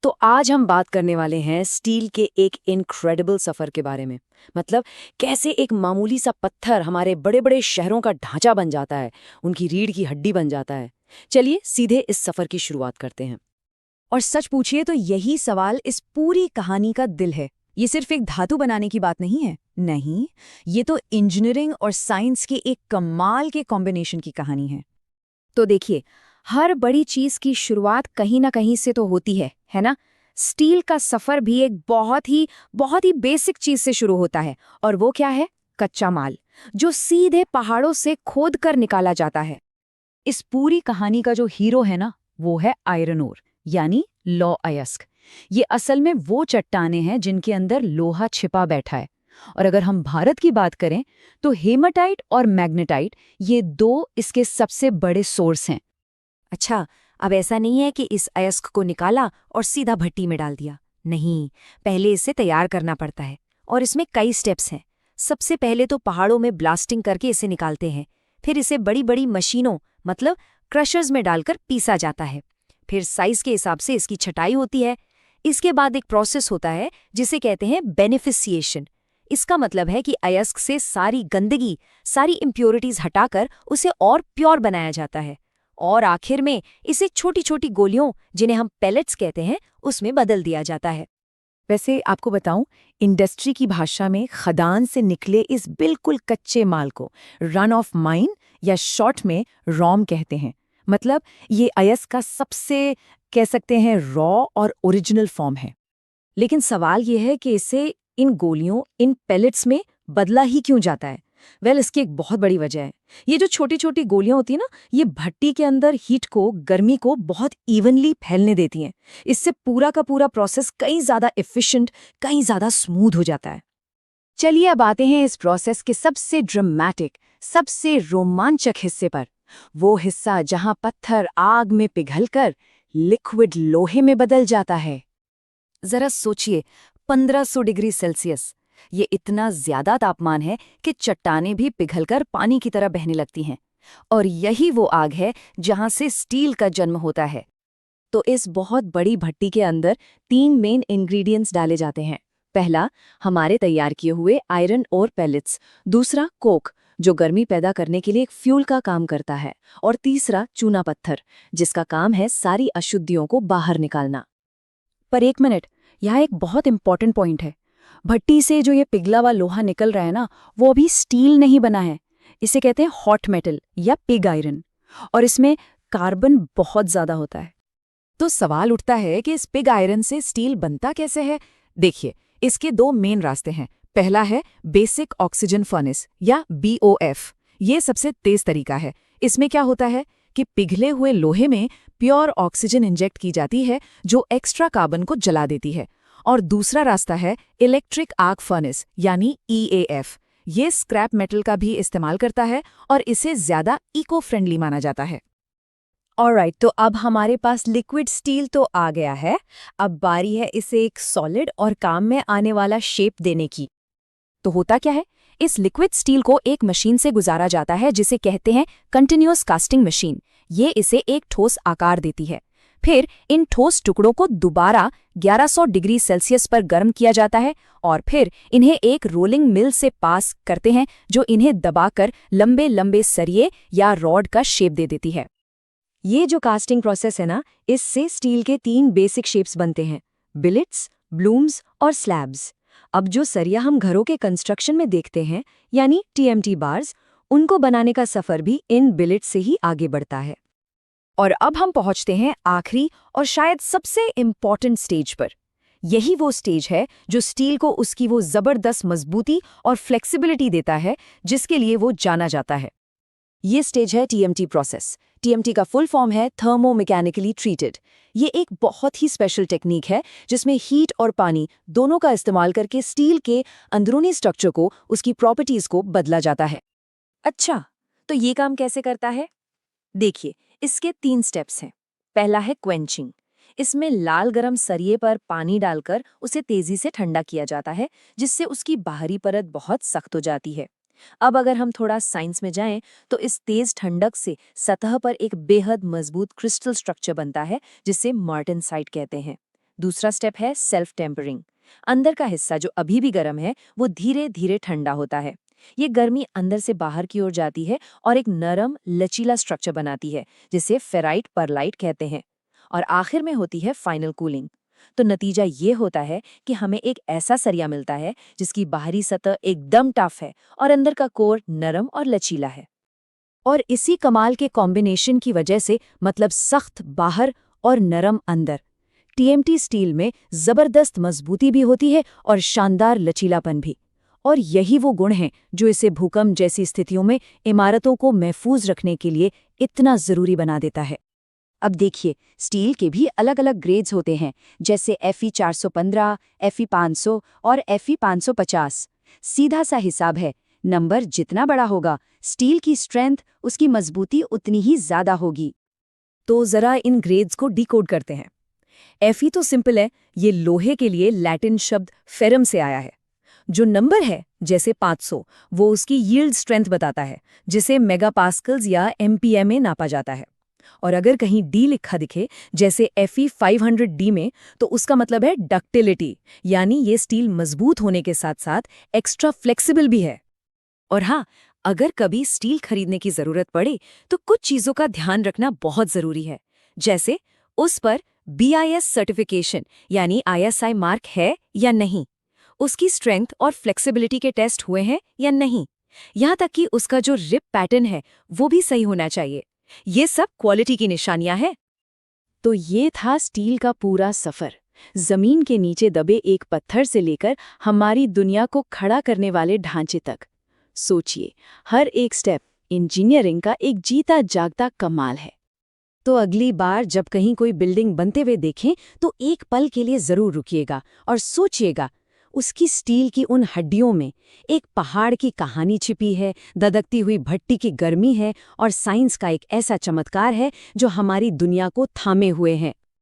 तो आज हम बात करने वाले हैं स्टील के एक इनक्रेडिबल सफर के बारे में। मतलब कैसे एक मामूली सा पत्थर हमारे बड़े बड़े शहरों का ढांचा बन जाता है, उनकी रीढ़ की हड्डी बन जाता है। चलिए सीधे इस सफर की शुरुआत करते हैं। और सच पूछिए तो यही सवाल इस पूरी कहानी का दिल है। ये सिर्फ एक धातु बनाने की बात नहीं है। नहीं, ये तो इंजीनियरिंग और साइंस के एक कमाल के कॉम्बिनेशन की कहानी है। तो देखिए, हर बड़ी चीज की शुरुआत कहीं ना कहीं से तो होती है ना। स्टील का सफर भी एक बहुत ही बेसिक चीज से शुरू होता है, और वो क्या है? कच्चा माल, जो सीधे पहाड़ों से खोद कर निकाला जाता है। इस पूरी कहानी का जो हीरो है ना, वो है आयरन ओर, यानी लौ अयस्क। ये असल में वो चट्टानें हैं जिनके अंदर लोहा छिपा बैठा है। और अगर हम भारत की बात करें तो हेमाटाइट और मैग्नेटाइट, ये दो इसके सबसे बड़े सोर्स हैं। अच्छा, अब ऐसा नहीं है कि इस अयस्क को निकाला और सीधा भट्टी में डाल दिया। नहीं, पहले इसे तैयार करना पड़ता है, और इसमें कई स्टेप्स हैं। सबसे पहले तो पहाड़ों में ब्लास्टिंग करके इसे निकालते हैं। फिर इसे बड़ी बड़ी मशीनों, मतलब क्रशर्स में डालकर पीसा जाता है। फिर साइज के हिसाब से इसकी छटाई होती है। इसके बाद एक प्रोसेस होता है जिसे कहते हैं बेनिफिसिएशन। इसका मतलब है कि अयस्क से सारी गंदगी, सारी इम्प्योरिटीज हटाकर उसे और प्योर बनाया जाता है। और आखिर में इसे छोटी छोटी गोलियों, जिन्हें हम पेलेट्स कहते हैं, उसमें बदल दिया जाता है। वैसे आपको बताऊं, इंडस्ट्री की भाषा में खदान से निकले इस बिल्कुल कच्चे माल को रन ऑफ माइन या शॉर्ट में रॉम कहते हैं। मतलब ये अयस्क का सबसे, कह सकते हैं, रॉ और ओरिजिनल फॉर्म है। लेकिन सवाल यह है कि इसे इन गोलियों, इन पेलेट्स में बदला ही क्यों जाता है? इसकी एक बहुत बड़ी वजह है। ये जो छोटी छोटी गोलियां होती हैं ना, ये भट्टी के अंदर हीट को, गर्मी को बहुत इवनली फैलने देती हैं। इससे पूरा का पूरा प्रोसेस कहीं ज्यादा एफिशिएंट, कहीं ज्यादा स्मूथ हो जाता है। चलिए अब आते हैं इस प्रोसेस के सबसे ड्रामेटिक, सबसे रोमांचक हिस्से पर। वो हिस्सा जहां पत्थर आग में पिघलकर लिक्विड लोहे में बदल जाता है। जरा सोचिए, 1500 डिग्री सेल्सियस, ये इतना ज्यादा तापमान है कि चट्टानें भी पिघलकर पानी की तरह बहने लगती हैं। और यही वो आग है जहां से स्टील का जन्म होता है। तो इस बहुत बड़ी भट्टी के अंदर 3 मेन इंग्रेडिएंट्स डाले जाते हैं। पहला, हमारे तैयार किए हुए आयरन और पेलेट्स। दूसरा, कोक, जो गर्मी पैदा करने के लिए एक फ्यूल का काम करता है। और तीसरा, चूना पत्थर, जिसका काम है सारी अशुद्धियों को बाहर निकालना। पर एक मिनट, यहाँ एक बहुत इंपॉर्टेंट पॉइंट है। भट्टी से जो ये पिघला हुआ लोहा निकल रहा है ना, वो अभी स्टील नहीं बना है। इसे कहते हैं हॉट मेटल या पिग आयरन, और इसमें कार्बन बहुत ज्यादा होता है। तो सवाल उठता है कि इस पिग आयरन से स्टील बनता कैसे है। देखिए, इसके 2 मेन रास्ते हैं। पहला है बेसिक ऑक्सीजन फर्नेस या BOF। ये सबसे तेज तरीका है। इसमें क्या होता है कि पिघले हुए लोहे में प्योर ऑक्सीजन इंजेक्ट की जाती है, जो एक्स्ट्रा कार्बन को जला देती है। और दूसरा रास्ता है इलेक्ट्रिक आर्क फर्नेस यानी EAF। ये स्क्रैप मेटल का भी इस्तेमाल करता है और इसे ज्यादा इको फ्रेंडली माना जाता है। ऑलराइट, तो अब हमारे पास लिक्विड स्टील तो आ गया है। अब बारी है इसे एक सॉलिड और काम में आने वाला शेप देने की। तो होता क्या है, इस लिक्विड स्टील को एक मशीन से गुजारा जाता है जिसे कहते हैं कंटिन्यूअस कास्टिंग मशीन। ये इसे एक ठोस आकार देती है। फिर इन ठोस टुकड़ों को दोबारा 1100 डिग्री सेल्सियस पर गर्म किया जाता है, और फिर इन्हें एक रोलिंग मिल से पास करते हैं, जो इन्हें दबाकर लंबे लंबे सरिये या रॉड का शेप दे देती है। ये जो कास्टिंग प्रोसेस है ना, इससे स्टील के 3 बेसिक शेप्स बनते हैं: बिलेट्स, ब्लूम्स और स्लैब्स। अब जो सरिया हम घरों के कंस्ट्रक्शन में देखते हैं, यानी TMT बार्स, उनको बनाने का सफर भी इन बिलेट्स से ही आगे बढ़ता है। और अब हम पहुंचते हैं आखिरी और शायद सबसे इम्पॉर्टेंट स्टेज पर। यही वो स्टेज है जो स्टील को उसकी वो जबरदस्त मजबूती और फ्लेक्सिबिलिटी देता है जिसके लिए वो जाना जाता है। ये स्टेज है TMT प्रोसेस। TMT का फुल फॉर्म है थर्मोमैकेनिकली ट्रीटेड। ये एक बहुत ही स्पेशल टेक्निक है जिसमें हीट और पानी दोनों का इस्तेमाल करके स्टील के अंदरूनी स्ट्रक्चर को, उसकी प्रॉपर्टीज को बदला जाता है। अच्छा, तो ये काम कैसे करता है? देखिए, इसके 3 स्टेप्स हैं। पहला है क्वेंचिंग। इसमें लाल गरम सरिये पर पानी डालकर उसे तेजी से ठंडा किया जाता है, जिससे उसकी बाहरी परत बहुत सख्त हो जाती है। अब अगर हम थोड़ा साइंस में जाएं, तो इस तेज ठंडक से सतह पर एक बेहद मजबूत क्रिस्टल स्ट्रक्चर बनता है, जिसे मार्टेनसाइट कहते हैं। दूसरा स्टेप है सेल्फ टेम्परिंग। अंदर का हिस्सा जो अभी भी गर्म है वो धीरे धीरे ठंडा होता है। ये गर्मी अंदर से बाहर की ओर जाती है और एक नरम लचीला स्ट्रक्चर बनाती है जिसे फेराइट परलाइट कहते हैं। और आखिर में होती है फाइनल कूलिंग। तो नतीजा ये होता है कि हमें एक ऐसा सरिया मिलता है जिसकी बाहरी सतह एकदम टफ है और अंदर का कोर नरम और लचीला है। और इसी कमाल के कॉम्बिनेशन की वजह से, मतलब सख्त बाहर और नरम अंदर, टीएमटी स्टील में जबरदस्त मजबूती भी होती है और शानदार लचीलापन भी। और यही वो गुण हैं जो इसे भूकंप जैसी स्थितियों में इमारतों को महफूज रखने के लिए इतना जरूरी बना देता है। अब देखिए, स्टील के भी अलग अलग ग्रेड्स होते हैं, जैसे FE 415, FE 500 और FE 550। सीधा सा हिसाब है, नंबर जितना बड़ा होगा, स्टील की स्ट्रेंथ, उसकी मजबूती उतनी ही ज्यादा होगी। तो जरा इन ग्रेड्स को डिकोड करते हैं। Fe तो सिंपल है, ये लोहे के लिए लैटिन शब्द फेरम से आया है। जो नंबर है जैसे 500, वो उसकी यील्ड स्ट्रेंथ बताता है, जिसे मेगापास्कल्स या MPa में नापा जाता है। और अगर कहीं D लिखा दिखे जैसे Fe 500D में, तो उसका मतलब है डक्टिलिटी, यानी ये स्टील मजबूत होने के साथ साथ एक्स्ट्रा फ्लेक्सिबल भी है। और हाँ, अगर कभी स्टील खरीदने की जरूरत पड़े तो कुछ चीजों का ध्यान रखना बहुत जरूरी है, जैसे उस पर BIS सर्टिफिकेशन यानी ISI मार्क है या नहीं, उसकी स्ट्रेंथ और फ्लेक्सिबिलिटी के टेस्ट हुए हैं या नहीं, यहाँ तक कि उसका जो रिप पैटर्न है वो भी सही होना चाहिए। ये सब क्वालिटी की निशानियां हैं। तो ये था स्टील का पूरा सफर, जमीन के नीचे दबे एक पत्थर से लेकर हमारी दुनिया को खड़ा करने वाले ढांचे तक। सोचिए, हर एक स्टेप इंजीनियरिंग का एक जीता जागता कमाल है। तो अगली बार जब कहीं कोई बिल्डिंग बनते हुए देखें तो एक पल के लिए जरूर रुकिएगा और सोचिएगा, उसकी स्टील की उन हड्डियों में एक पहाड़ की कहानी छिपी है, धधकती हुई भट्टी की गर्मी है और साइंस का एक ऐसा चमत्कार है जो हमारी दुनिया को थामे हुए है।